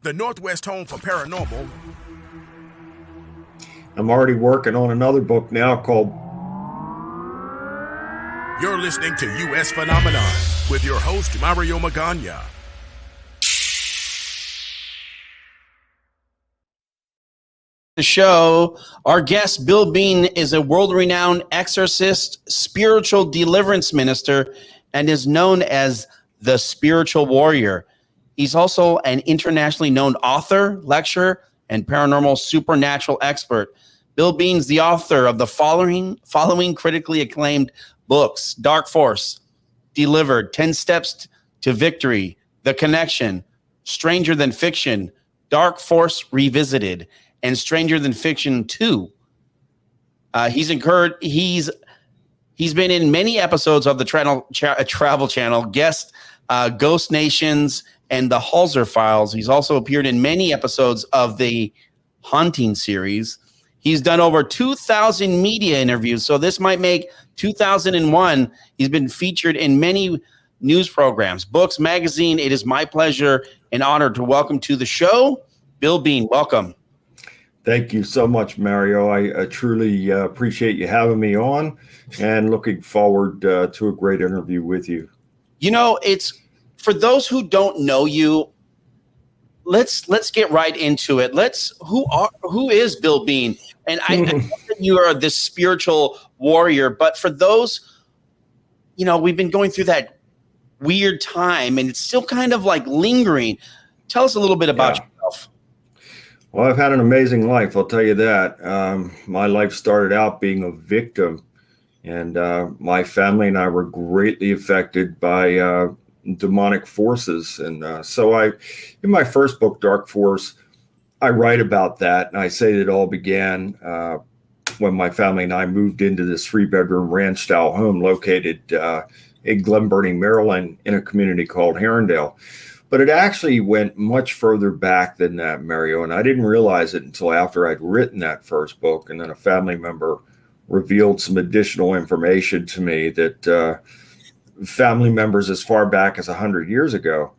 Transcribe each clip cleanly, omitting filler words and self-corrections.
the Northwest home for paranormal. I'm already working on another book now called... You're listening to U.S. Phenomenon with your host, Mario Magana. The show, our guest, Bill Bean, is a world-renowned exorcist, spiritual deliverance minister, and is known as the Spiritual Warrior. He's also an internationally known author, lecturer, and paranormal supernatural expert. Bill Bean's the author of the following critically acclaimed books: Dark Force, Delivered, 10 Steps to Victory, The Connection, Stranger Than Fiction, Dark Force Revisited, and Stranger Than Fiction 2. He's been in many episodes of the Travel Channel, guest Ghost Nations and the Halser Files. He's also appeared in many episodes of the Haunting series. He's done over 2,000 media interviews, so this might make 2001. He's been featured in many news programs, books, magazine. It is my pleasure and honor to welcome to the show, Bill Bean. Welcome. Thank you so much, Mario. I truly appreciate you having me on and looking forward to a great interview with you. You know, it's for those who don't know you, let's get right into it. Who is Bill Bean? And I know that you are this spiritual warrior, but for those, we've been going through that weird time and it's still kind of like lingering. Tell us a little bit about yourself. Well, I've had an amazing life, I'll tell you that. My life started out being a victim, and my family and I were greatly affected by demonic forces. And so in my first book, Dark Force, I write about that. And I say that it all began when my family and I moved into this 3-bedroom ranch-style home located in Glen Burnie, Maryland, in a community called Herondale. But it actually went much further back than that, Mario, and I didn't realize it until after I'd written that first book, and then a family member revealed some additional information to me that family members as far back as 100 years ago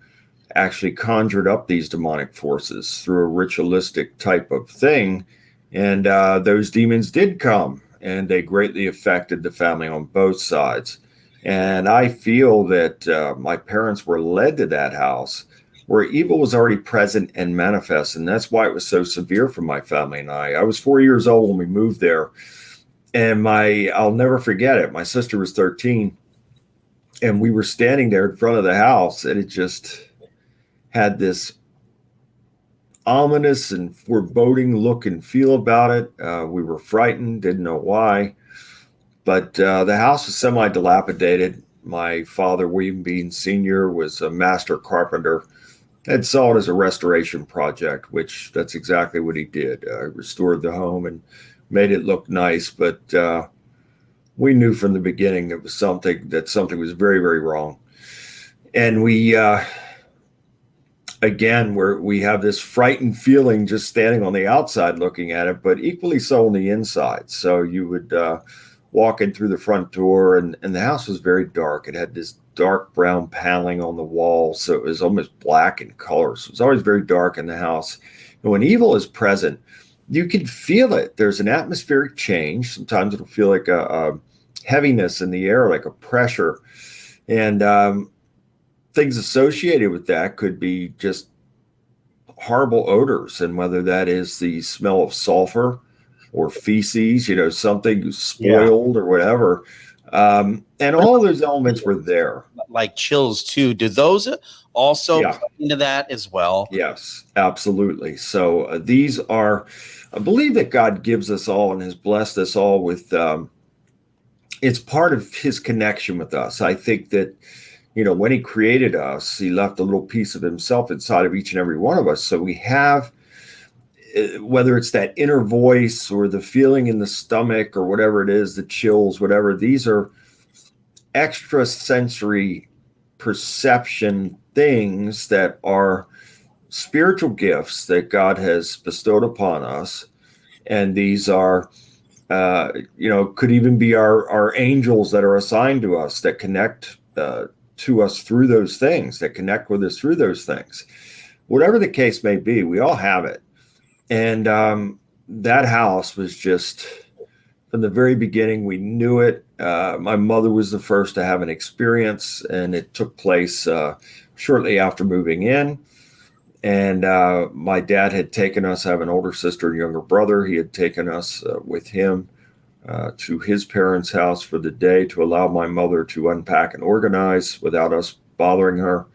actually conjured up these demonic forces through a ritualistic type of thing, and those demons did come, and they greatly affected the family on both sides. And I feel that my parents were led to that house where evil was already present and manifest. And that's why it was so severe for my family and I. I was 4 years old when we moved there. And I'll never forget it. My sister was 13. And we were standing there in front of the house. And it just had this ominous and foreboding look and feel about it. We were frightened, didn't know why. But the house was semi-dilapidated. My father, William Bean Sr., was a master carpenter and saw it as a restoration project, which that's exactly what he did. Restored the home and made it look nice. But we knew from the beginning that something was very, very wrong. And we have this frightened feeling just standing on the outside looking at it, but equally so on the inside. So you would... walking through the front door, and the house was very dark. It had this dark brown paneling on the wall, so it was almost black in color. So it was always very dark in the house. And when evil is present, you can feel it. There's an atmospheric change. Sometimes it'll feel like a heaviness in the air, like a pressure. And things associated with that could be just horrible odors, and whether that is the smell of sulfur or feces, something spoiled or whatever. And all of those elements were there. Like chills too. Do those also play into that as well? Yes, absolutely. So I believe that God gives us all and has blessed us all with, it's part of his connection with us. I think that, when he created us, he left a little piece of himself inside of each and every one of us. So we have, whether it's that inner voice or the feeling in the stomach or whatever it is, the chills, whatever, these are extrasensory perception things that are spiritual gifts that God has bestowed upon us. And these are, could even be our angels that are assigned to us that connect to us through those things, that connect with us through those things. whatever the case may be, we all have it. And that house was just, from the very beginning, we knew it. My mother was the first to have an experience, and it took place shortly after moving in. And my dad had taken us, I have an older sister and younger brother. He had taken us with him to his parents' house for the day to allow my mother to unpack and organize without us bothering her.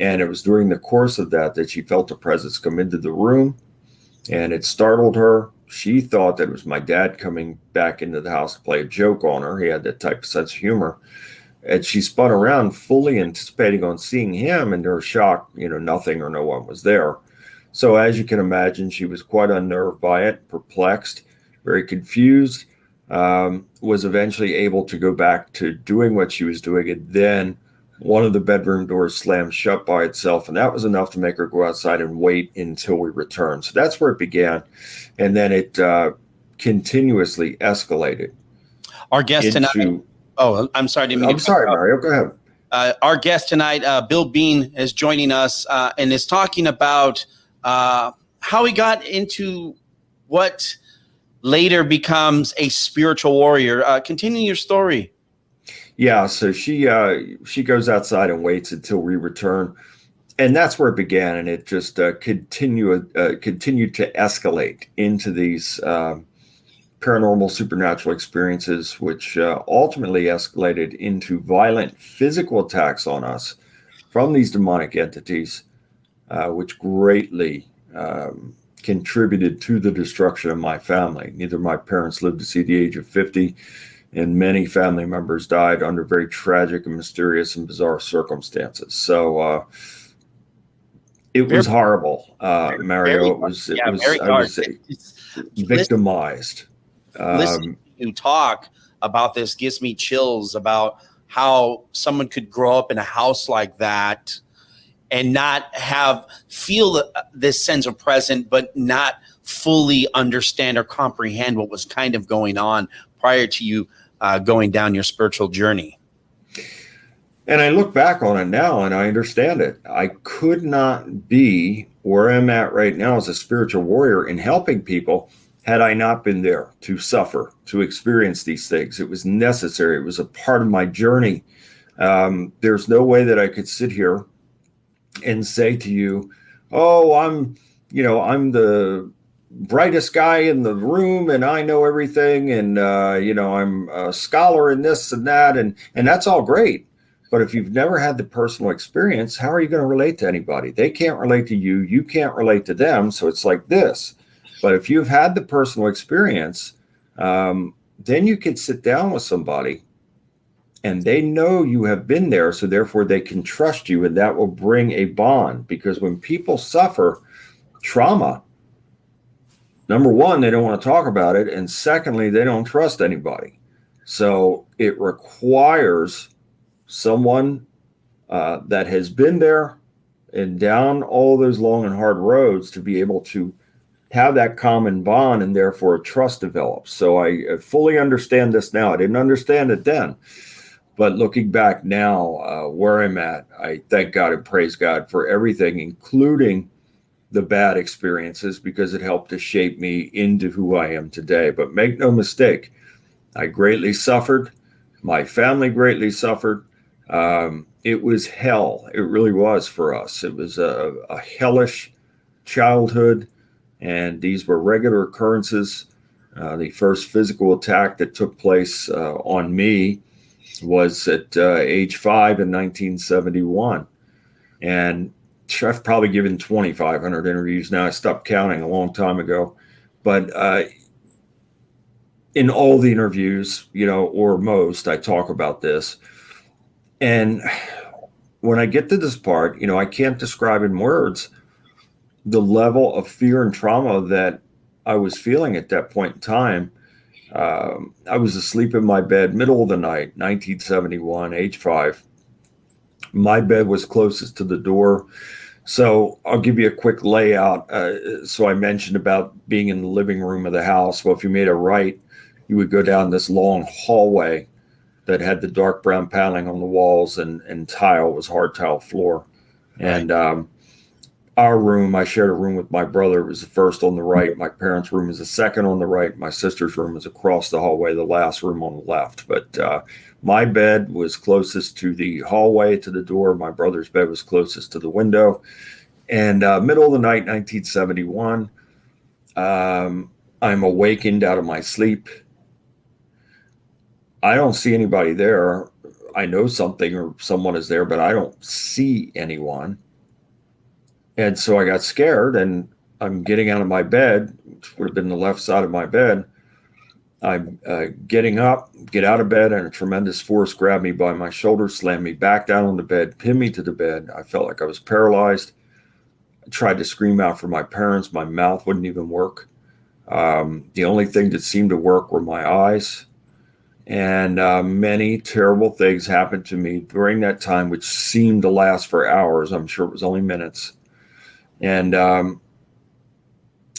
And it was during the course of that she felt a presence come into the room, and it startled her. She thought that it was my dad coming back into the house to play a joke on her. He had that type of sense of humor. And she spun around fully anticipating on seeing him, and to her shock, nothing or no one was there. So as you can imagine, she was quite unnerved by it, perplexed, very confused, was eventually able to go back to doing what she was doing. And then one of the bedroom doors slammed shut by itself, and that was enough to make her go outside and wait until we returned. So that's where it began. And then it continuously escalated. Our guest tonight. Oh, I'm sorry. I'm sorry, Mario. Go ahead. Our guest tonight, Bill Bean, is joining us and is talking about how he got into what later becomes a spiritual warrior. Continue your story. Yeah, so she goes outside and waits until we return, and that's where it began. And it just continued to escalate into these paranormal supernatural experiences, which ultimately escalated into violent physical attacks on us from these demonic entities, which greatly contributed to the destruction of my family. Neither of my parents lived to see the age of 50, and many family members died under very tragic and mysterious and bizarre circumstances. So it was horrible, Mario. It was I would say, victimized. Listening to you talk about this gives me chills about how someone could grow up in a house like that and not feel this sense of presence, but not fully understand or comprehend what was kind of going on prior to you going down your spiritual journey. And I look back on it now and I understand it. I could not be where I'm at right now as a spiritual warrior in helping people had I not been there to suffer, to experience these things. It was necessary. It was a part of my journey. There's no way that I could sit here and say to you, oh, I'm the brightest guy in the room and I know everything. And, I'm a scholar in this and that. And that's all great. But if you've never had the personal experience, how are you going to relate to anybody? They can't relate to you. You can't relate to them. So it's like this. But if you've had the personal experience, then you can sit down with somebody and they know you have been there. So therefore they can trust you, and that will bring a bond. Because when people suffer trauma, number one, they don't want to talk about it. And secondly, they don't trust anybody. So it requires someone that has been there and down all those long and hard roads to be able to have that common bond, and therefore trust develops. So I fully understand this now. I didn't understand it then. But looking back now, where I'm at, I thank God and praise God for everything, including the bad experiences, because it helped to shape me into who I am today. But make no mistake, I greatly suffered. My family greatly suffered. It was hell. It really was for us. It was a hellish childhood, and these were regular occurrences. The first physical attack that took place on me was at age 5 in 1971. And I've probably given 2,500 interviews now. I stopped counting a long time ago. But in all the interviews, or most, I talk about this. And when I get to this part, I can't describe in words the level of fear and trauma that I was feeling at that point in time. I was asleep in my bed, middle of the night, 1971, age 5. My bed was closest to the door. So I'll give you a quick layout. So I mentioned about being in the living room of the house. Well, if you made a right, you would go down this long hallway that had the dark brown paneling on the walls, and tile was hard tile floor. And our room, I shared a room with my brother. It was the first on the right. My parents' room is the second on the right. My sister's room is across the hallway, the last room on the left. But my bed was closest to the hallway, to the door. My brother's bed was closest to the window. And middle of the night, 1971, I'm awakened out of my sleep. I don't see anybody there. I know something or someone is there, but I don't see anyone. And so I got scared, and I'm getting out of my bed, which would have been the left side of my bed. I'm getting up, get out of bed, and a tremendous force grabbed me by my shoulder, slammed me back down on the bed, pinned me to the bed. I felt like I was paralyzed. I tried to scream out for my parents. My mouth wouldn't even work. The only thing that seemed to work were my eyes. And many terrible things happened to me during that time, which seemed to last for hours. I'm sure it was only minutes. And I'll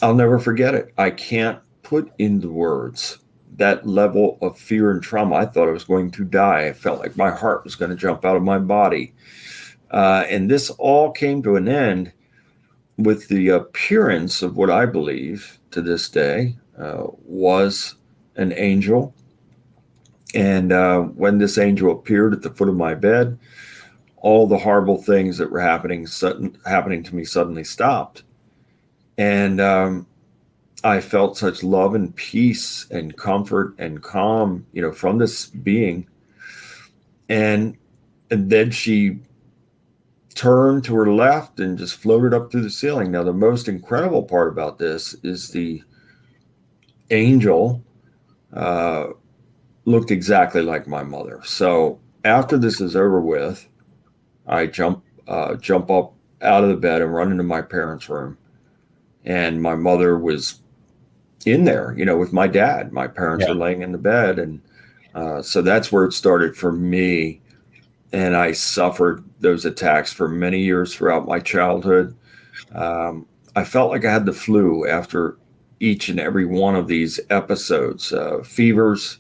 never forget it. I can't put into words that level of fear and trauma. I thought I was going to die. I felt like my heart was going to jump out of my body. And this all came to an end with the appearance of what I believe to this day was an angel. And when this angel appeared at the foot of my bed, all the horrible things that were happening to me suddenly stopped. And I felt such love and peace and comfort and calm, from this being. And then she turned to her left and just floated up through the ceiling. Now, the most incredible part about this is the angel looked exactly like my mother. So after this is over with, I jump up out of the bed and run into my parents' room. And my mother was in there, with my dad. My parents are laying in the bed. And so that's where it started for me. And I suffered those attacks for many years throughout my childhood. I felt like I had the flu after each and every one of these episodes, fevers,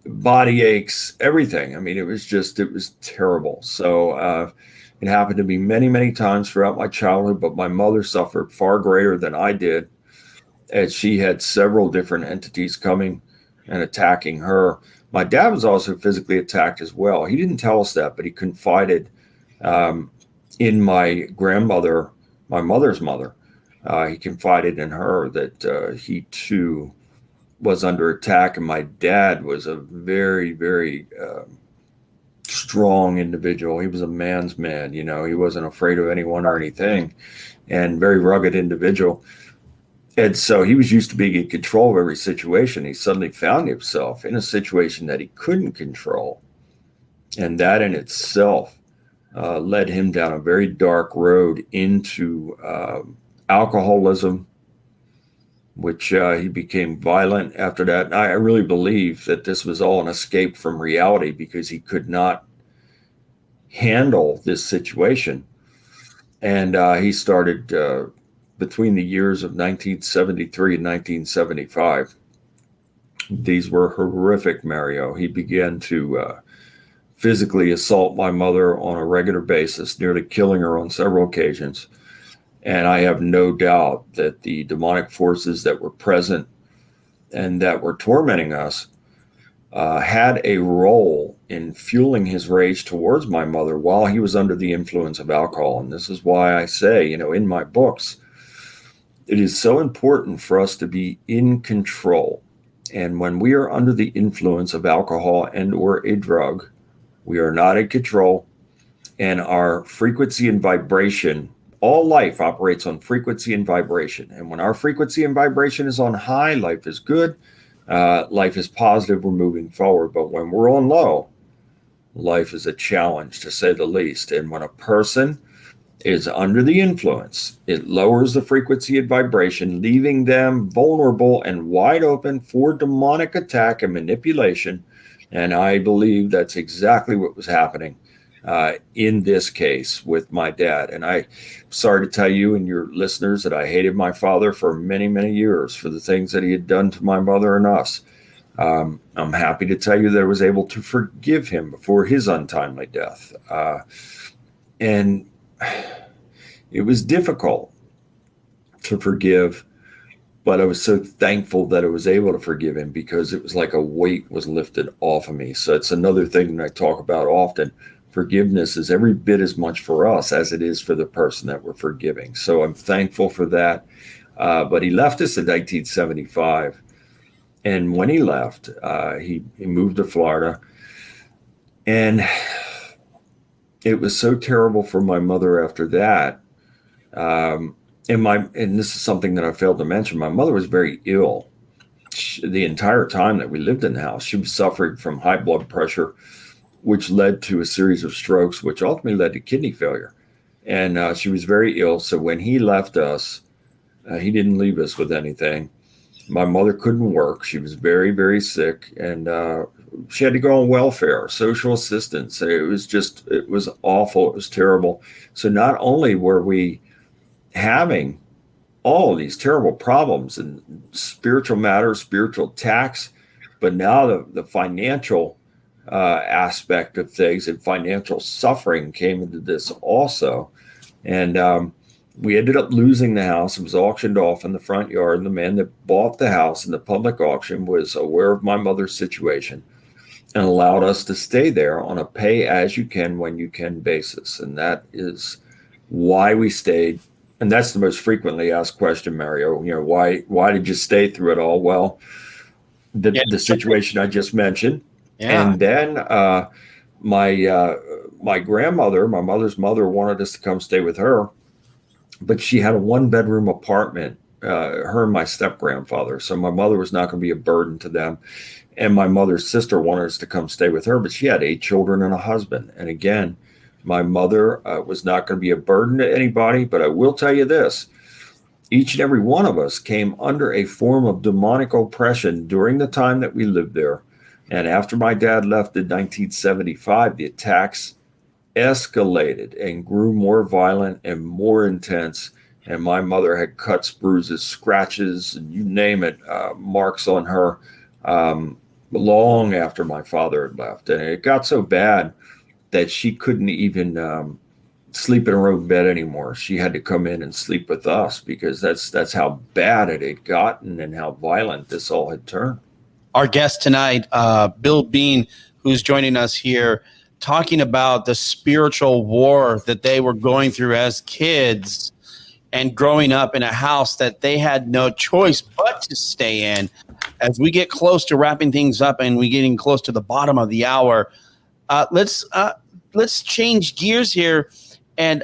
body aches, everything. I mean, it was terrible. So it happened to me many, many times throughout my childhood, but my mother suffered far greater than I did, as she had several different entities coming and attacking her. My dad was also physically attacked as well. He didn't tell us that, but he confided in my grandmother, my mother's mother. He confided in her that he too was under attack. And my dad was a very, very strong individual. He was a man's man. He wasn't afraid of anyone or anything, and very rugged individual. And so he was used to being in control of every situation. He suddenly found himself in a situation that he couldn't control. And that in itself led him down a very dark road into alcoholism, which he became violent after that. And I really believe that this was all an escape from reality, because he could not handle this situation. And he started between the years of 1973 and 1975. These were horrific, Mario. He began to physically assault my mother on a regular basis, nearly killing her on several occasions. And I have no doubt that the demonic forces that were present and that were tormenting us had a role in fueling his rage towards my mother while he was under the influence of alcohol. And this is why I say, in my books, it is so important for us to be in control. And when we are under the influence of alcohol and or a drug, we are not in control. And our frequency and vibration, all life operates on frequency and vibration. And when our frequency and vibration is on high, life is good. Life is positive. We're moving forward. But when we're on low, life is a challenge, to say the least. And when a person is under the influence, it lowers the frequency and vibration, leaving them vulnerable and wide open for demonic attack and manipulation. And I believe that's exactly what was happening in this case with my dad. And I'm sorry to tell you and your listeners that I hated my father for many, many years for the things that he had done to my mother and us. I'm happy to tell you that I was able to forgive him before his untimely death. And It was difficult to forgive, but I was so thankful that I was able to forgive him, because it was like a weight was lifted off of me. So it's another thing that I talk about often. Forgiveness is every bit as much for us as it is for the person that we're forgiving. So I'm thankful for that. But he left us in 1975. And when he left, he moved to Florida. And it was so terrible for my mother after that. And this is something that I failed to mention. My mother was very ill. The entire time that we lived in the house, she was suffering from high blood pressure, which led to a series of strokes, which ultimately led to kidney failure. And she was very ill. So when he left us, he didn't leave us with anything. My mother couldn't work. She was very, very sick, and she had to go on welfare, social assistance. It was awful. It was terrible. So not only were we having all of these terrible problems and spiritual matters, spiritual attacks, but now the financial aspect of things and financial suffering came into this also. And we ended up losing the house. It was auctioned off in the front yard. And the man that bought the house in the public auction was aware of my mother's situation and allowed us to stay there on a pay as you can, when you can basis. And that is why we stayed. And that's the most frequently asked question, Mario. Why did you stay through it all? Well, the situation I just mentioned. Yeah. And then my grandmother, my mother's mother, wanted us to come stay with her, but she had a 1-bedroom apartment, her and my step-grandfather. So my mother was not going to be a burden to them. And my mother's sister wanted us to come stay with her, but she had 8 children and a husband. And again, my mother was not going to be a burden to anybody, but I will tell you this. Each and every one of us came under a form of demonic oppression during the time that we lived there. And after my dad left in 1975, the attacks escalated and grew more violent and more intense. And my mother had cuts, bruises, scratches, and you name it, marks on her long after my father had left. And it got so bad that she couldn't even sleep in her own bed anymore. She had to come in and sleep with us, because that's how bad it had gotten and how violent this all had turned. Our guest tonight, Bill Bean, who's joining us here, talking about the spiritual war that they were going through as kids and growing up in a house that they had no choice but to stay in. As we get close to wrapping things up and we're getting close to the bottom of the hour, let's change gears here, and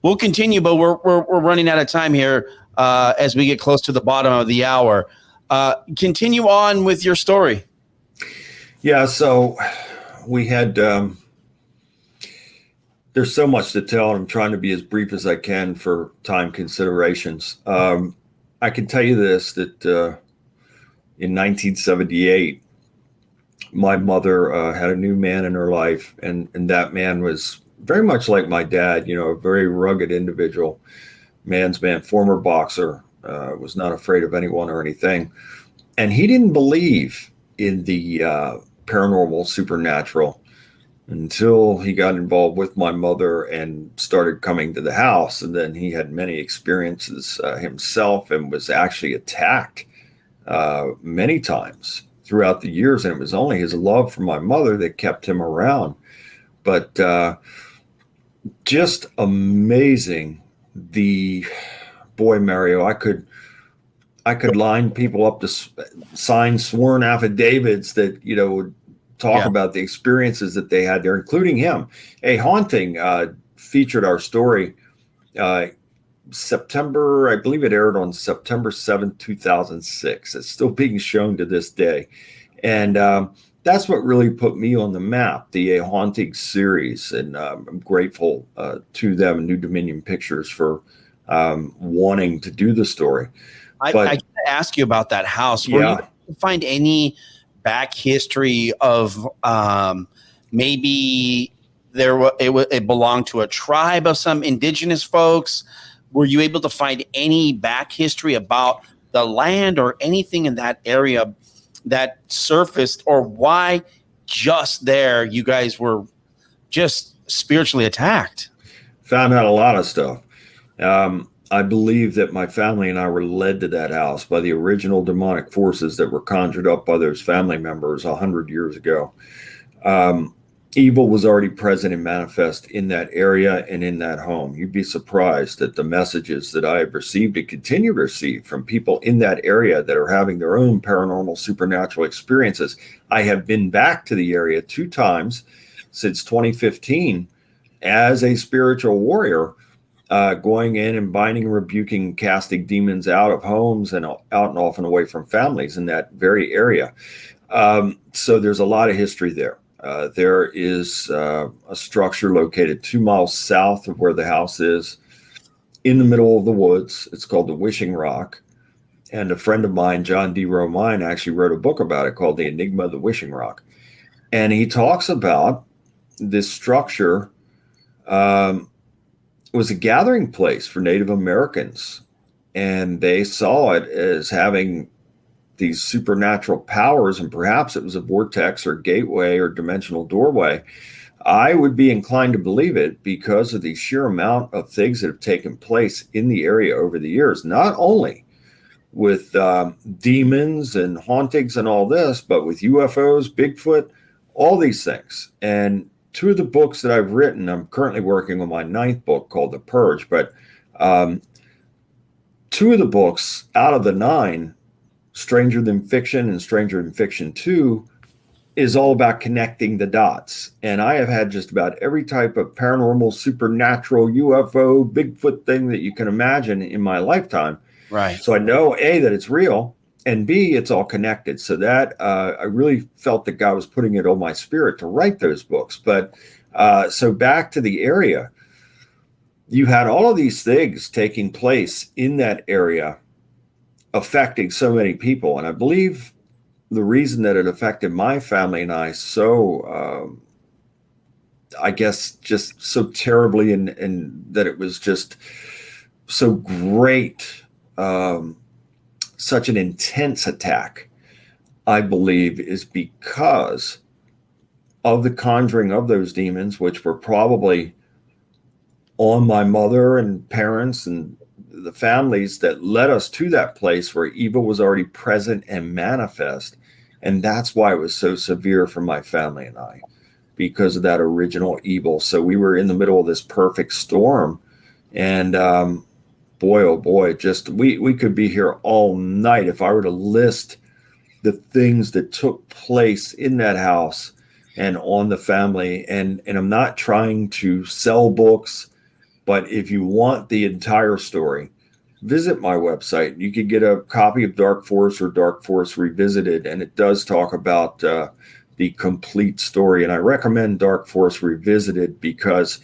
we'll continue, but we're running out of time here as we get close to the bottom of the hour. Continue on with your story. Yeah, so we had, there's so much to tell, and I'm trying to be as brief as I can for time considerations. I can tell you this, that in 1978, my mother had a new man in her life, and that man was very much like my dad, a very rugged individual, man's man, former boxer, was not afraid of anyone or anything. And he didn't believe in the paranormal, supernatural, until he got involved with my mother and started coming to the house. And then he had many experiences himself and was actually attacked many times throughout the years. And it was only his love for my mother that kept him around. But just amazing. Boy, Mario, I could line people up to sign sworn affidavits that, would talk about the experiences that they had there, including him. A haunting featured our story September, I believe it aired on September 7th, 2006. It's still being shown to this day. And that's what really put me on the map, the Haunting series. And I'm grateful to them, New Dominion Pictures, for wanting to do the story. I got to ask you about that house. Were you able to find any back history of maybe it belonged to a tribe of some indigenous folks? Were you able to find any back history about the land or anything in that area that surfaced, or why just there you guys were just spiritually attacked? found out a lot of stuff. I believe that my family and I were led to that house by the original demonic forces that were conjured up by those family members 100 years ago. Evil was already present and manifest in that area and in that home. You'd be surprised at the messages that I have received and continue to receive from people in that area that are having their own paranormal, supernatural experiences. I have been back to the area 2 times since 2015 as a spiritual warrior, going in and binding and rebuking, casting demons out of homes and out and off and away from families in that very area. So there's a lot of history there. There is a structure located 2 miles south of where the house is, in the middle of the woods. It's called the Wishing Rock. And a friend of mine, John D. Romine, actually wrote a book about it called The Enigma of the Wishing Rock. And he talks about this structure was a gathering place for Native Americans. And they saw it as having these supernatural powers, and perhaps it was a vortex or gateway or dimensional doorway. I would be inclined to believe it because of the sheer amount of things that have taken place in the area over the years, not only with demons and hauntings and all this, but with UFOs, Bigfoot, all these things. And 2 of the books that I've written, I'm currently working on my 9th book called The Purge, but 2 of the books out of the 9, Stranger Than Fiction and Stranger Than Fiction 2, is all about connecting the dots. And I have had just about every type of paranormal, supernatural, UFO, Bigfoot thing that you can imagine in my lifetime. Right. So I know, A, that it's real, and B, it's all connected. So that I really felt that God was putting it on my spirit to write those books. But so back to the area, you had all of these things taking place in that area, affecting so many people. And I believe the reason that it affected my family and I so, I guess, just so terribly, and that it was just so great, such an intense attack, I believe, is because of the conjuring of those demons, which were probably on my mother and parents and the families that led us to that place where evil was already present and manifest. And that's why it was so severe for my family and I, because of that original evil. So we were in the middle of this perfect storm, and boy, oh boy, just we could be here all night if I were to list the things that took place in that house and on the family. And I'm not trying to sell books, but if you want the entire story, visit my website. You can get a copy of Dark Force or Dark Force Revisited, and it does talk about the complete story. And I recommend Dark Force Revisited because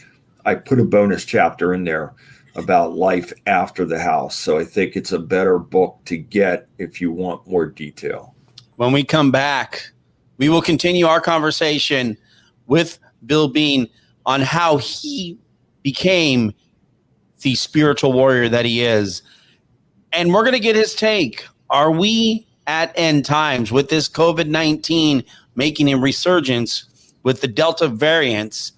I put a bonus chapter in there about life after the house. So I think it's a better book to get if you want more detail. When we come back, we will continue our conversation with Bill Bean on how he became the spiritual warrior that he is. And we're going to get his take. Are we at end times with this COVID-19 making a resurgence with the Delta variants?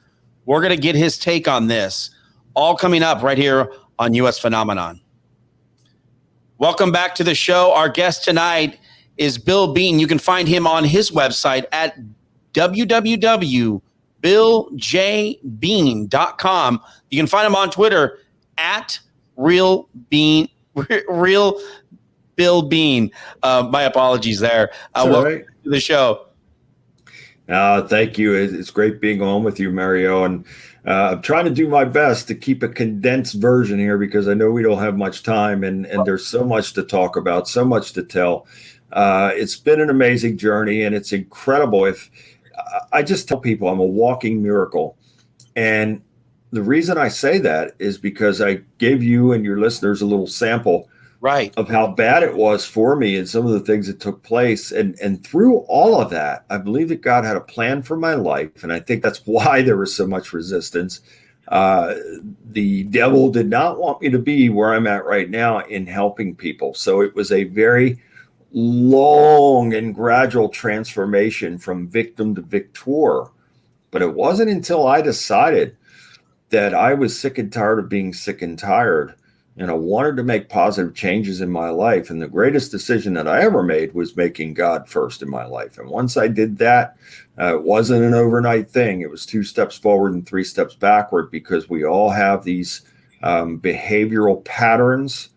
We're going to get his take on this. All coming up right here on US Phenomenon. Welcome back to the show. Our guest tonight is Bill Bean. You can find him on his website at www.billjbean.com. You can find him on Twitter at Real Bill Bean. My apologies there. Welcome to the show. Thank you. It's great being on with you, Mario. And I'm trying to do my best to keep a condensed version here because I know we don't have much time, and there's so much to talk about, so much to tell. It's been an amazing journey, and it's incredible. If I just tell people I'm a walking miracle, and the reason I say that is because I gave you and your listeners a little sample of how bad it was for me and some of the things that took place. And through all of that, I believe that God had a plan for my life. And I think that's why there was so much resistance. The devil did not want me to be where I'm at right now in helping people. So it was a very long and gradual transformation from victim to victor. But it wasn't until I decided that I was sick and tired of being sick and tired. And I wanted to make positive changes in my life. And the greatest decision that I ever made was making God first in my life. And once I did that, it wasn't an overnight thing. It was 2 steps forward and 3 steps backward, because we all have these behavioral patterns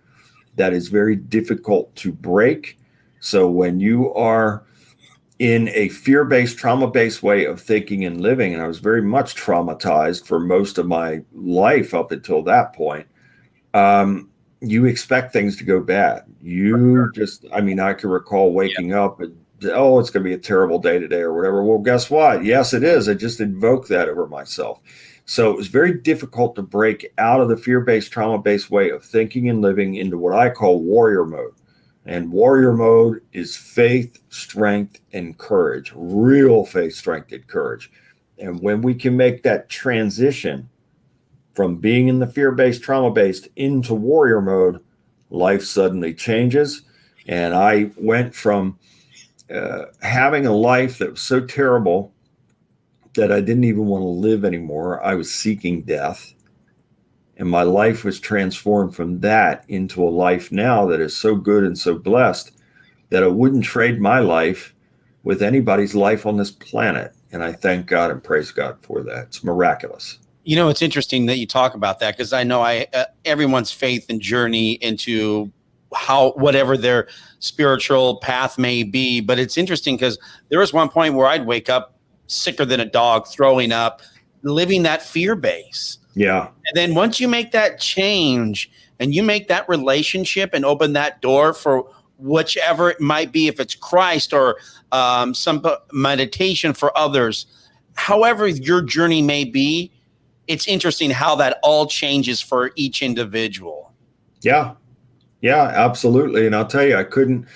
that is very difficult to break. So when you are in a fear-based, trauma-based way of thinking and living, and I was very much traumatized for most of my life up until that point, you expect things to go bad. I can recall waking up and, oh, it's going to be a terrible day today or whatever. Well, guess what? Yes, it is. I just invoked that over myself. So it was very difficult to break out of the fear-based, trauma-based way of thinking and living into what I call warrior mode. And warrior mode is faith, strength, and courage, real faith, strength, and courage. And when we can make that transition from being in the fear-based, trauma-based into warrior mode, life suddenly changes. And I went from having a life that was so terrible that I didn't even want to live anymore. I was seeking death. And my life was transformed from that into a life now that is so good and so blessed that I wouldn't trade my life with anybody's life on this planet. And I thank God and praise God for that. It's miraculous. You know, it's interesting that you talk about that, because I know everyone's faith and journey into whatever their spiritual path may be. But it's interesting because there was one point where I'd wake up sicker than a dog, throwing up, living that fear base. Yeah. And then once you make that change and you make that relationship and open that door for whichever it might be, if it's Christ or some meditation for others, however your journey may be, it's interesting how that all changes for each individual. Yeah. Yeah, absolutely. And I'll tell you,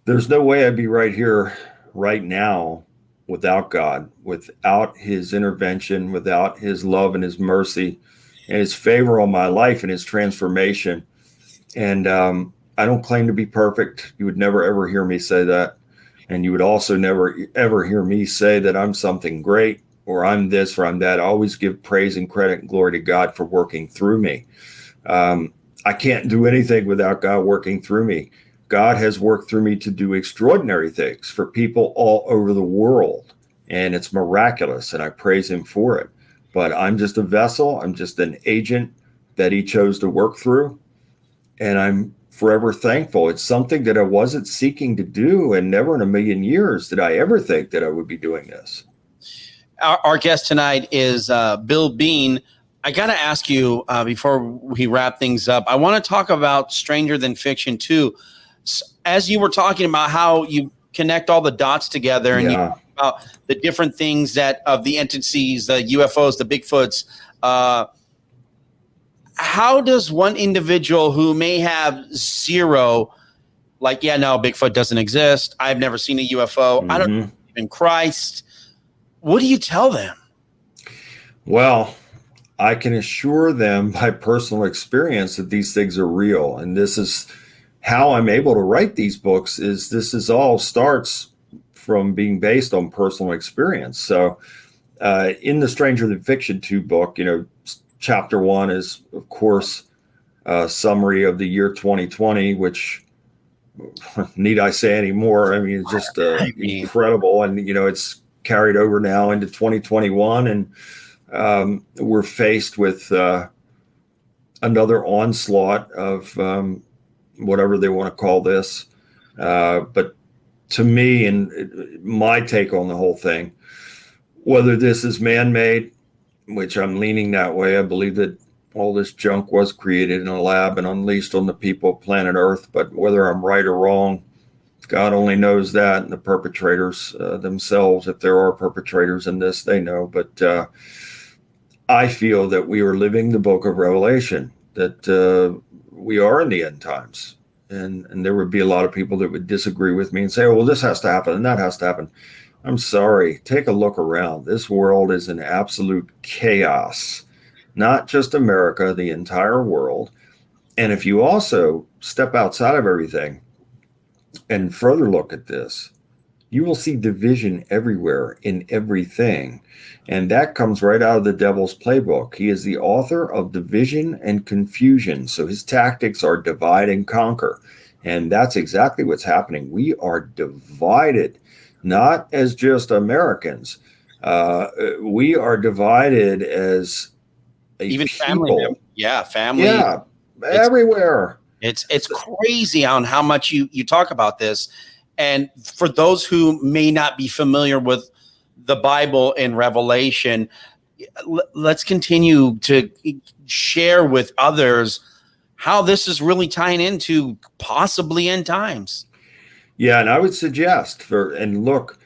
there's no way I'd be right here right now without God, without his intervention, without his love and his mercy and his favor on my life and his transformation. And I don't claim to be perfect. You would never, ever hear me say that. And you would also never, ever hear me say that I'm something great or I'm this or I'm that. I always give praise and credit and glory to God for working through me. I can't do anything without God working through me. God has worked through me to do extraordinary things for people all over the world. And it's miraculous. And I praise him for it. But I'm just a vessel. I'm just an agent that he chose to work through. And I'm forever thankful. It's something that I wasn't seeking to do. And never in a million years did I ever think that I would be doing this. Our guest tonight is Bill Bean. I got to ask you before we wrap things up, I want to talk about Stranger Than Fiction too. As you were talking about how you connect all the dots together and you talk about the different things that of the entities, the UFOs, the Bigfoots, how does one individual who may have zero, like, yeah, no, Bigfoot doesn't exist, I've never seen a UFO, I don't believe in Christ, what do you tell them? Well, I can assure them by personal experience that these things are real. And this is how I'm able to write these books. This all starts from being based on personal experience. So in the Stranger Than Fiction 2 book, chapter 1 is, of course, a summary of the year 2020, which need I say any more? I mean, it's just incredible. And, it's carried over now into 2021. And we're faced with another onslaught of whatever they want to call this. But to me, and my take on the whole thing, whether this is man-made, which I'm leaning that way, I believe that all this junk was created in a lab and unleashed on the people of planet Earth. But whether I'm right or wrong, God only knows that, and the perpetrators themselves, if there are perpetrators in this, they know. But I feel that we are living the book of Revelation, that we are in the end times. And there would be a lot of people that would disagree with me and say, oh, well, this has to happen and that has to happen. I'm sorry. Take a look around. This world is in absolute chaos, not just America, the entire world. And if you also step outside of everything and further look at this, you will see division everywhere in everything. And that comes right out of the devil's playbook. He is the author of division and confusion. So his tactics are divide and conquer. And that's exactly what's happening. We are divided, not as just Americans. We are divided as a Even people. family. Yeah, family. Yeah, everywhere. It's crazy on how much you talk about this. And for those who may not be familiar with the Bible and Revelation, let's continue to share with others how this is really tying into possibly end times. Yeah, and I would suggest and look,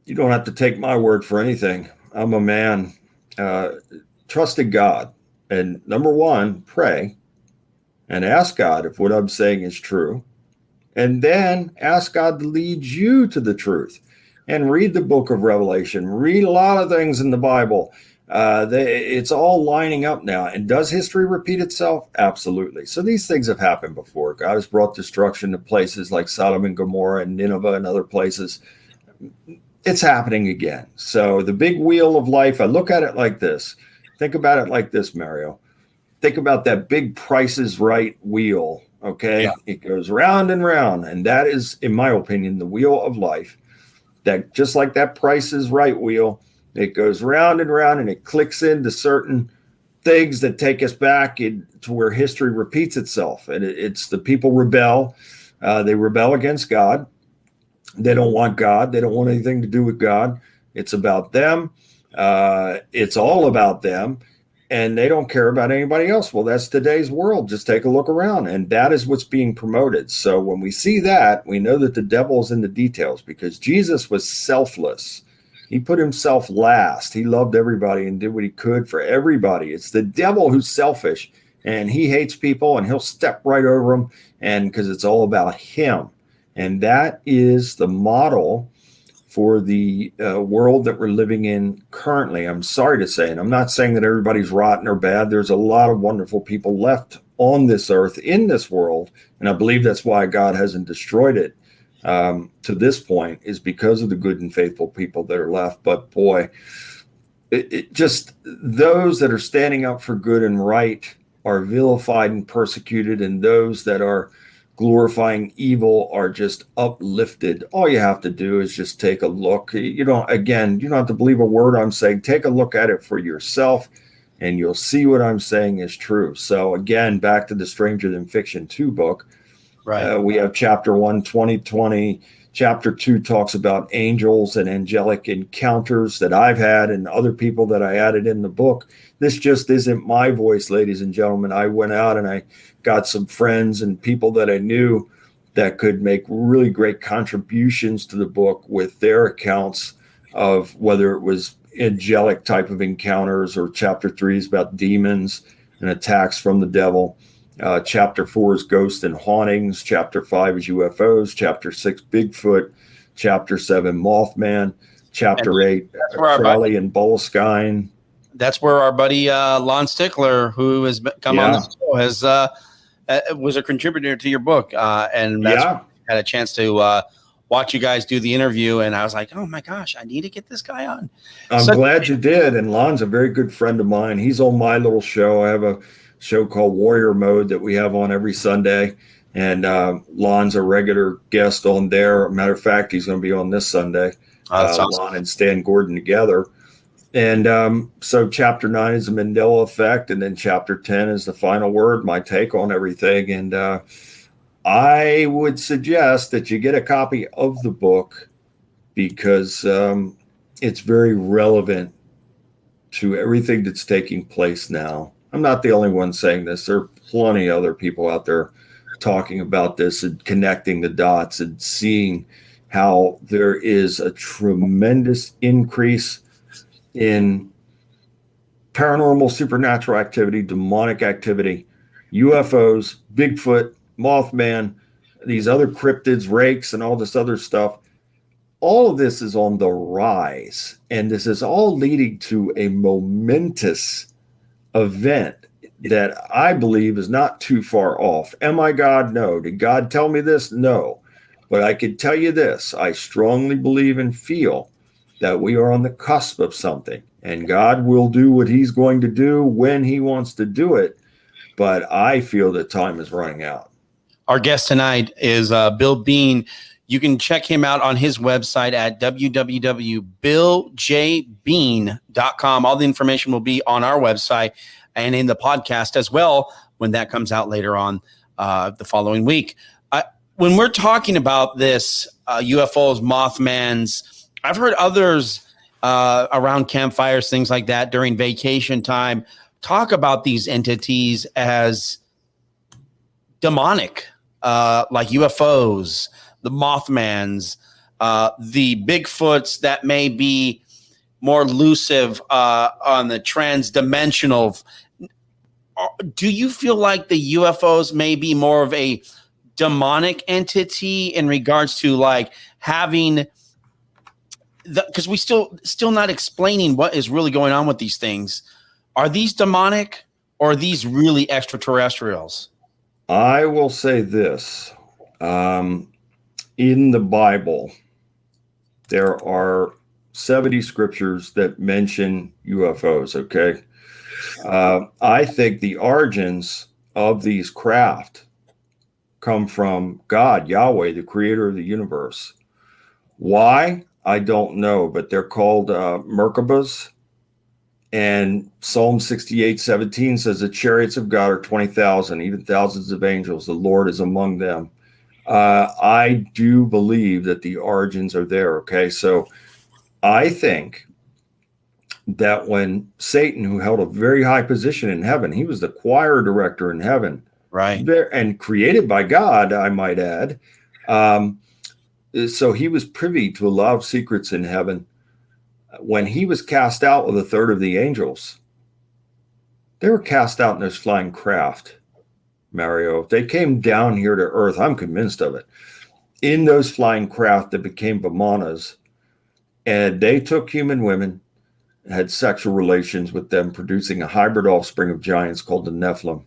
you don't have to take my word for anything. I'm a man, trusted God. And number one, pray and ask God if what I'm saying is true. And then ask God to lead you to the truth. And read the book of Revelation. Read a lot of things in the Bible. It's all lining up now. And does history repeat itself? Absolutely. So these things have happened before. God has brought destruction to places like Sodom and Gomorrah and Nineveh and other places. It's happening again. So the big wheel of life, I look at it like this. Think about it like this, Mario. Think about that big Price is Right wheel. Okay. Yeah. It goes round and round. And that is, in my opinion, the wheel of life. That just like that Price is Right wheel, it goes round and round and it clicks into certain things that take us back to where history repeats itself. And it's the people rebel. They rebel against God. They don't want God. They don't want anything to do with God. It's about them. It's all about them. And they don't care about anybody else. Well, that's today's world. Just take a look around. And that is what's being promoted. So when we see that, we know that the devil is in the details, because Jesus was selfless. He put himself last. He loved everybody and did what he could for everybody. It's the devil who's selfish, and he hates people, and he'll step right over them, and because it's all about him. And that is the model for the world that we're living in currently. I'm sorry to say, and I'm not saying that everybody's rotten or bad. There's a lot of wonderful people left on this earth, in this world, and I believe that's why God hasn't destroyed it to this point, is because of the good and faithful people that are left. But boy, it just, those that are standing up for good and right are vilified and persecuted, and those that are glorifying evil are just uplifted. All you have to do is just take a look. You don't have to believe a word I'm saying. Take a look at it for yourself, and you'll see what I'm saying is true. So again, back to the Stranger Than Fiction 2 book. Right. We have chapter 1, 2020. Chapter 2 talks about angels and angelic encounters that I've had and other people that I added in the book. This just isn't my voice, ladies and gentlemen. I went out and I got some friends and people that I knew that could make really great contributions to the book with their accounts of whether it was angelic type of encounters, or chapter 3 is about demons and attacks from the devil. Chapter 4 is ghosts and hauntings. Chapter 5 is UFOs. Chapter 6, Bigfoot. Chapter 7, Mothman. Chapter 8, Crowley and Boleskine. That's where our buddy Lon Stickler, who has come on the show, was a contributor to your book, and that's had a chance to watch you guys do the interview, and I was like, oh my gosh, I need to get this guy on. I'm glad you did, and Lon's a very good friend of mine. He's on my little show. I have a show called Warrior Mode that we have on every Sunday, and Lon's a regular guest on there. Matter of fact, he's going to be on this Sunday. Awesome. Lon and Stan Gordon together. And so chapter 9 is the Mandela effect, and then chapter 10 is the final word, my take on everything. And I would suggest that you get a copy of the book, because it's very relevant to everything that's taking place now. I'm not the only one saying this. There are plenty of other people out there talking about this and connecting the dots and seeing how there is a tremendous increase in paranormal, supernatural activity, demonic activity, UFOs, Bigfoot, Mothman, these other cryptids, rakes, and all this other stuff. All of this is on the rise, and this is all leading to a momentous event that I believe is not too far off. Am I God? No. Did God tell me this? No. But I can tell you this, I strongly believe and feel that we are on the cusp of something, and God will do what he's going to do when he wants to do it. But I feel that time is running out. Our guest tonight is Bill Bean. You can check him out on his website at www.billjbean.com. All the information will be on our website and in the podcast as well when that comes out later on the following week. When we're talking about this, UFOs, Mothmans, I've heard others around campfires, things like that during vacation time, talk about these entities as demonic, like UFOs, the Mothmans, the Bigfoots that may be more elusive on the trans-dimensional. Do you feel like the UFOs may be more of a demonic entity in regards to like having because we still not explaining what is really going on with these things? Are these demonic or are these really extraterrestrials? I will say this. In the Bible, there are 70 scriptures that mention UFOs, okay? I think the origins of these craft come from God, Yahweh, the creator of the universe. Why? I don't know, but they're called Merkabahs. And Psalm 68:17 says the chariots of God are 20,000, even thousands of angels. The Lord is among them. I do believe that the origins are there. Okay. So I think that when Satan, who held a very high position in heaven, he was the choir director in heaven, right? There, and created by God, I might add. So he was privy to a lot of secrets in heaven. When he was cast out with a third of the angels, they were cast out in this flying craft, Mario. They came down here to earth. I'm convinced of it. In those flying craft that became Vimanas, and they took human women, had sexual relations with them, producing a hybrid offspring of giants called the Nephilim.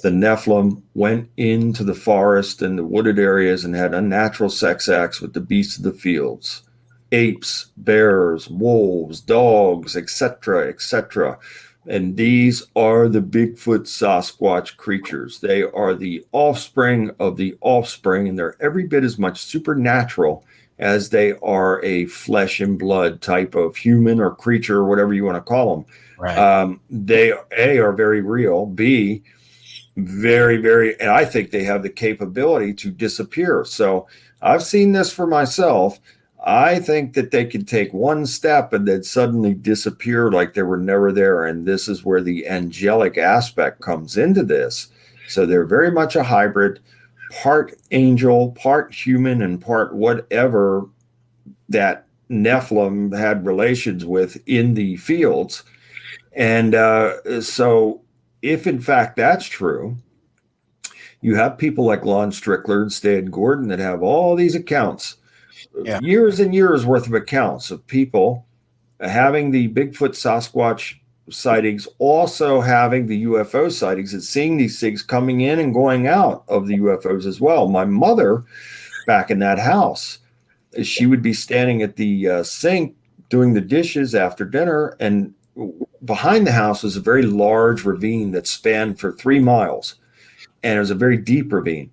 The Nephilim went into the forest and the wooded areas and had unnatural sex acts with the beasts of the fields. Apes, bears, wolves, dogs, etc., etc. And these are the Bigfoot Sasquatch creatures. They are the offspring of the offspring, and they're every bit as much supernatural as they are a flesh and blood type of human or creature or whatever you want to call them. Right. They, A, are very real. B, very, very, and I think they have the capability to disappear. So I've seen this for myself. I think that they could take one step and then suddenly disappear like they were never there. And this is where the angelic aspect comes into this. So they're very much a hybrid, part angel, part human, and part whatever that Nephilim had relations with in the fields. And so if in fact that's true, you have people like Lon Strickler and Stan Gordon that have all these accounts. Yeah. Years and years worth of accounts of people having the Bigfoot Sasquatch sightings, also having the UFO sightings and seeing these things coming in and going out of the UFOs as well. My mother, back in that house, she would be standing at the sink doing the dishes after dinner, and behind the house was a very large ravine that spanned for 3 miles, and it was a very deep ravine.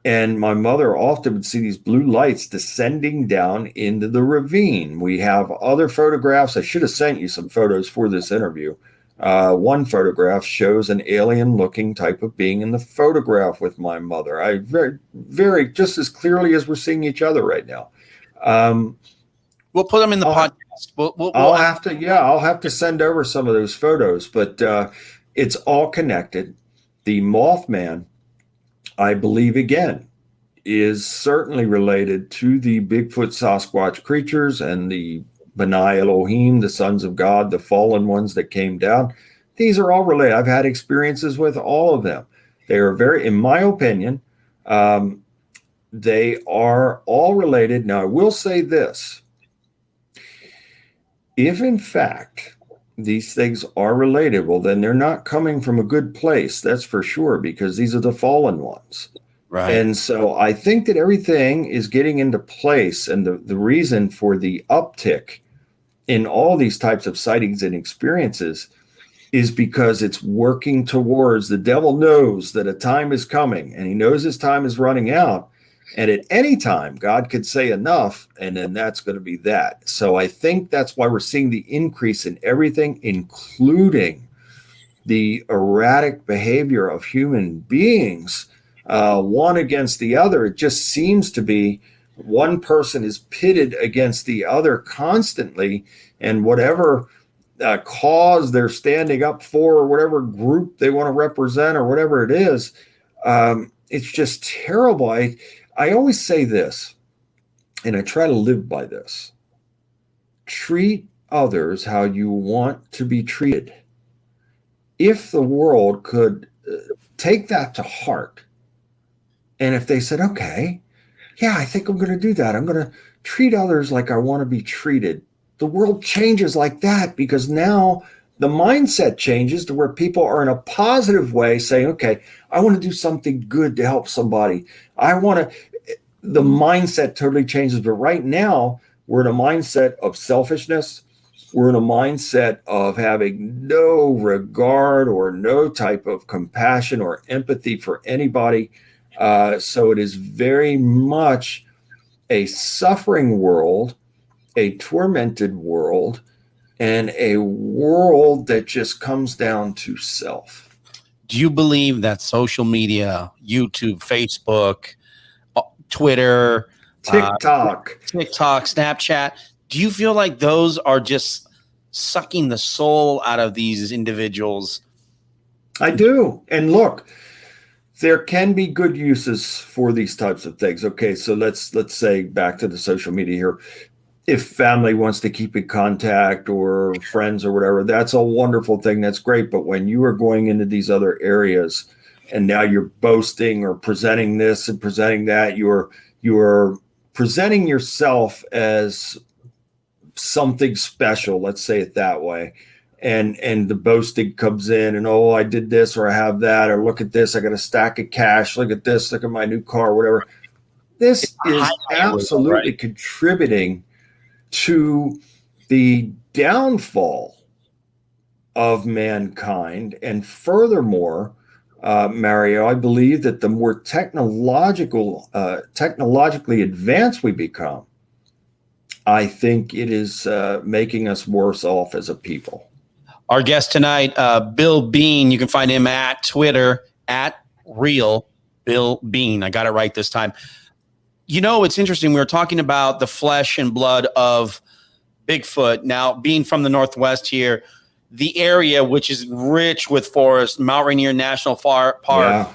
And my mother often would see these blue lights descending down into the ravine. We have other photographs. I should have sent you some photos for this interview. One photograph shows an alien-looking type of being in the photograph with my mother. I very just as clearly as we're seeing each other right now. We'll put them in the podcast. I'll have to send over some of those photos, but it's all connected. The Mothman, I believe, again, is certainly related to the Bigfoot Sasquatch creatures and the B'nai Elohim, the sons of God, the fallen ones that came down. These are all related. I've had experiences with all of them. They are very, in my opinion, they are all related. Now, I will say this. If, in fact, these things are related, well, then they're not coming from a good place. That's for sure, because these are the fallen ones. Right. And so I think that everything is getting into place. And the reason for the uptick in all these types of sightings and experiences is because it's working towards, the devil knows that a time is coming and he knows his time is running out. And at any time, God could say enough, and then that's going to be that. So I think that's why we're seeing the increase in everything, including the erratic behavior of human beings, one against the other. It just seems to be one person is pitted against the other constantly, and whatever cause they're standing up for, or whatever group they want to represent, or whatever it is, it's just terrible. I always say this, and I try to live by this: treat others how you want to be treated. If the world could take that to heart, and if they said, okay, yeah, I think I'm going to do that. I'm going to treat others like I want to be treated. The world changes like that, because now the mindset changes to where people are in a positive way saying, okay, I want to do something good to help somebody. The mindset totally changes. But right now we're in a mindset of selfishness. We're in a mindset of having no regard or no type of compassion or empathy for anybody. So it is very much a suffering world, a tormented world, and a world that just comes down to self. Do you believe that social media, YouTube, Facebook, Twitter, TikTok, Snapchat, do you feel like those are just sucking the soul out of these individuals? I do. And look, there can be good uses for these types of things. Okay, so let's say, back to the social media here. If family wants to keep in contact, or friends or whatever, that's a wonderful thing. That's great. But when you are going into these other areas and now you're boasting or presenting this and presenting that, you're presenting yourself as something special, let's say it that way. And the boasting comes in, and, oh, I did this, or I have that, or look at this, I got a stack of cash, look at this, look at my new car, whatever. This is absolutely contributing to the downfall of mankind. And furthermore, Mario, I believe that the more technologically advanced we become, I think it is making us worse off as a people. Our guest tonight, Bill Bean. You can find him at Twitter at Real Bill Bean. I got it right this time. You know, it's interesting. We were talking about the flesh and blood of Bigfoot. Now, being from the Northwest here, the area, which is rich with forest, Mount Rainier National Park, Yeah.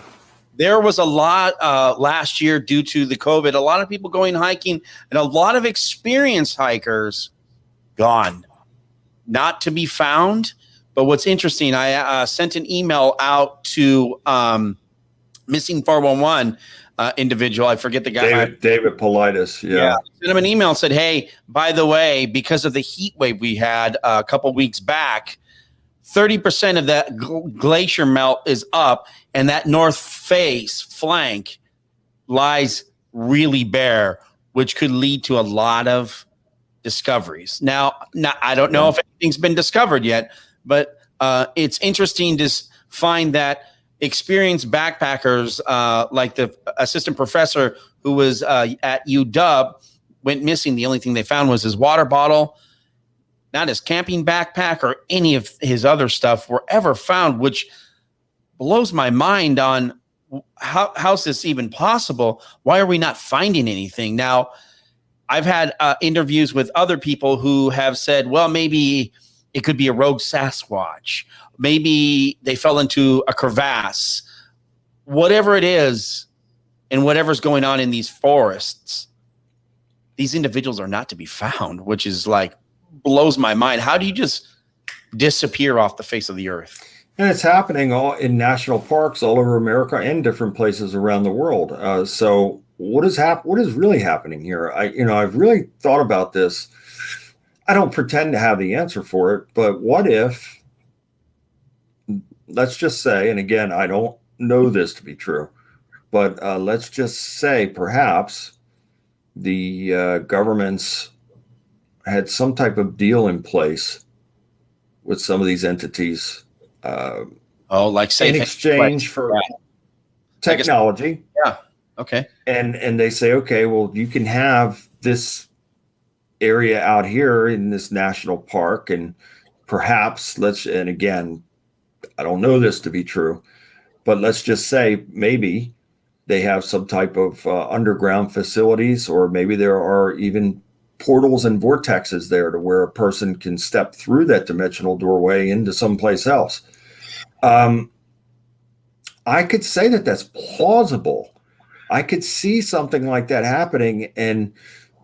There was a lot last year due to the COVID, a lot of people going hiking, and a lot of experienced hikers gone, not to be found. But what's interesting, I sent an email out to Missing 411 individual. I forget the guy. David Politis. Yeah. Sent him an email and said, hey, by the way, because of the heat wave we had a couple weeks back, 30% of that glacier melt is up, and that north face flank lies really bare, which could lead to a lot of discoveries. Now I don't know if anything's been discovered yet, but it's interesting to find that experienced backpackers like the assistant professor who was at UW went missing. The only thing they found was his water bottle. Not his camping backpack or any of his other stuff were ever found, which blows my mind on how's this even possible? Why are we not finding anything? Now, I've had interviews with other people who have said, well, maybe it could be a rogue Sasquatch. Maybe they fell into a crevasse. Whatever it is, and whatever's going on in these forests, these individuals are not to be found, which is like, blows my mind. How do you just disappear off the face of the earth? And it's happening all in national parks all over America and different places around the world. So what is really happening here? I've really thought about this. I don't pretend to have the answer for it, but what if, let's just say, and again, I don't know this to be true, but let's just say perhaps the governments had some type of deal in place with some of these entities like say in exchange for technology. Yeah. Okay. And they say, okay, well, you can have this area out here in this national park, and perhaps and again, I don't know this to be true, but let's just say maybe they have some type of underground facilities, or maybe there are even portals and vortexes there to where a person can step through that dimensional doorway into someplace else. I could say that that's plausible. I could see something like that happening, and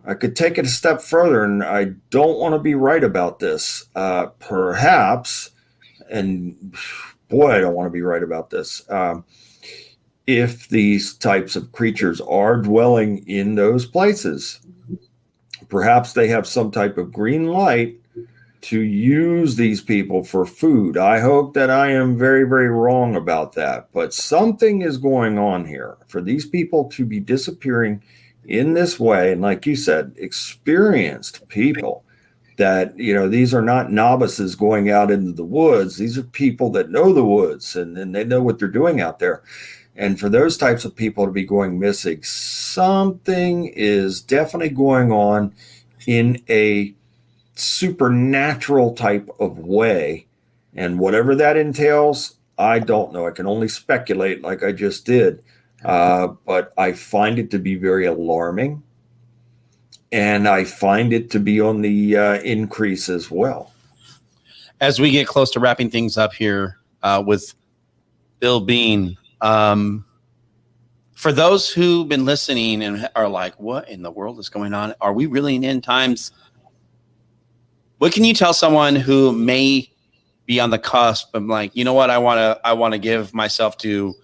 I could take it a step further, and I don't want to be right about this. Perhaps, and boy, I don't want to be right about this. If these types of creatures are dwelling in those places, perhaps they have some type of green light to use these people for food. I hope that I am very, very wrong about that, but something is going on here for these people to be disappearing in this way. And like you said, experienced people that, these are not novices going out into the woods. These are people that know the woods, and they know what they're doing out there. And for those types of people to be going missing, something is definitely going on in a supernatural type of way. And whatever that entails, I don't know. I can only speculate like I just did. But I find it to be very alarming. And I find it to be on the increase as well. As we get close to wrapping things up here with Bill Bean, for those who've been listening and are like, what in the world is going on? Are we really in end times? What can you tell someone who may be on the cusp of like, you know what, I want to give myself to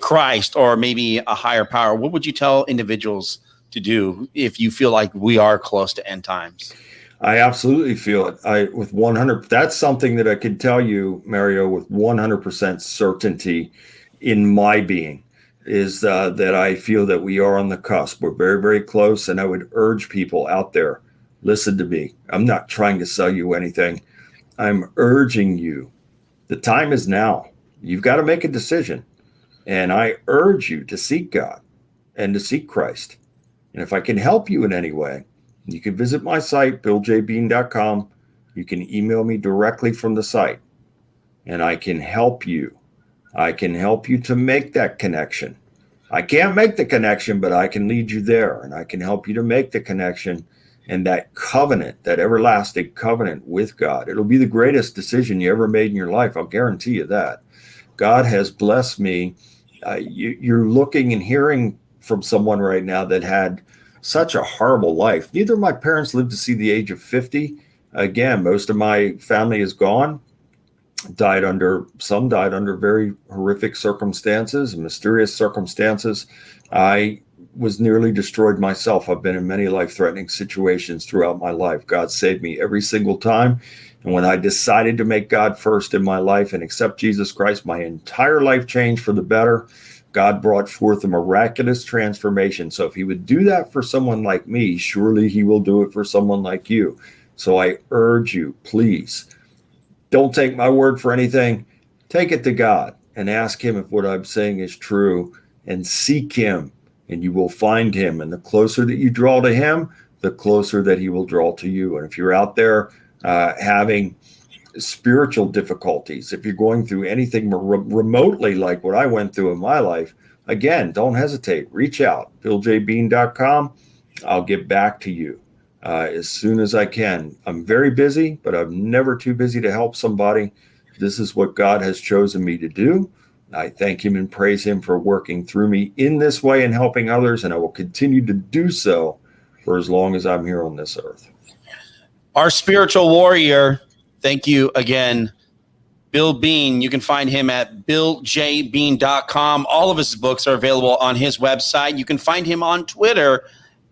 Christ or maybe a higher power? What would you tell individuals to do if you feel like we are close to end times? I absolutely feel it. With 100, that's something that I can tell you, Mario, with 100% certainty in my being, is that I feel that we are on the cusp. We're very, very close. And I would urge people out there, listen to me. I'm not trying to sell you anything. I'm urging you. The time is now. You've got to make a decision. And I urge you to seek God and to seek Christ. And if I can help you in any way, you can visit my site, BillJBean.com. You can email me directly from the site, and I can help you. I can help you to make that connection. I can't make the connection, but I can lead you there, and I can help you to make the connection and that covenant, that everlasting covenant with God. It'll be the greatest decision you ever made in your life. I'll guarantee you that. God has blessed me. You're looking and hearing from someone right now that had such a horrible life. Neither of my parents lived to see the age of 50. Again, most of my family is gone. Some died under very horrific circumstances, mysterious circumstances. I was nearly destroyed myself. I've been in many life-threatening situations throughout my life. God saved me every single time. And when I decided to make God first in my life and accept Jesus Christ, my entire life changed for the better. God brought forth a miraculous transformation. So if he would do that for someone like me, surely he will do it for someone like you. So I urge you, please, don't take my word for anything. Take it to God and ask him if what I'm saying is true, and seek him, and you will find him. And the closer that you draw to him, the closer that he will draw to you. And if you're out there having spiritual difficulties, if you're going through anything remotely like what I went through in my life, again, don't hesitate. Reach out, BillJBean.com. I'll get back to you as soon as I can. I'm very busy, but I'm never too busy to help somebody. This is what God has chosen me to do. I thank him and praise him for working through me in this way and helping others, and I will continue to do so for as long as I'm here on this earth. Our spiritual warrior, thank you again, Bill Bean. You can find him at BillJBean.com. All of his books are available on his website. You can find him on Twitter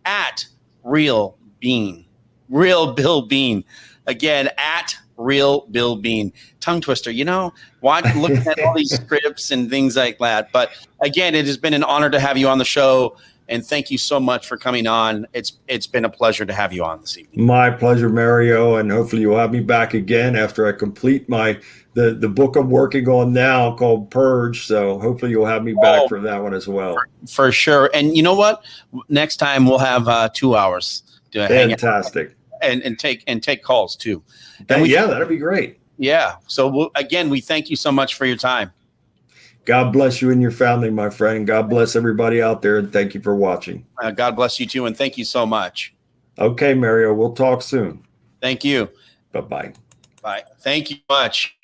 at Real Bean, Real Bill Bean. Again, at Real Bill Bean. Tongue twister, looking at all these scripts and things like that. But again, it has been an honor to have you on the show. And thank you so much for coming on. It's been a pleasure to have you on this evening. My pleasure, Mario. And hopefully you'll have me back again after I complete the book I'm working on now called Purge. So hopefully you'll have me back for that one as well. For sure. And you know what? Next time we'll have 2 hours to hang out. Fantastic. And take calls too. That'd be great. Yeah. So again, we thank you so much for your time. God bless you and your family, my friend. God bless everybody out there. And thank you for watching. God bless you too. And thank you so much. Okay, Mario, we'll talk soon. Thank you. Bye-bye. Bye. Thank you much.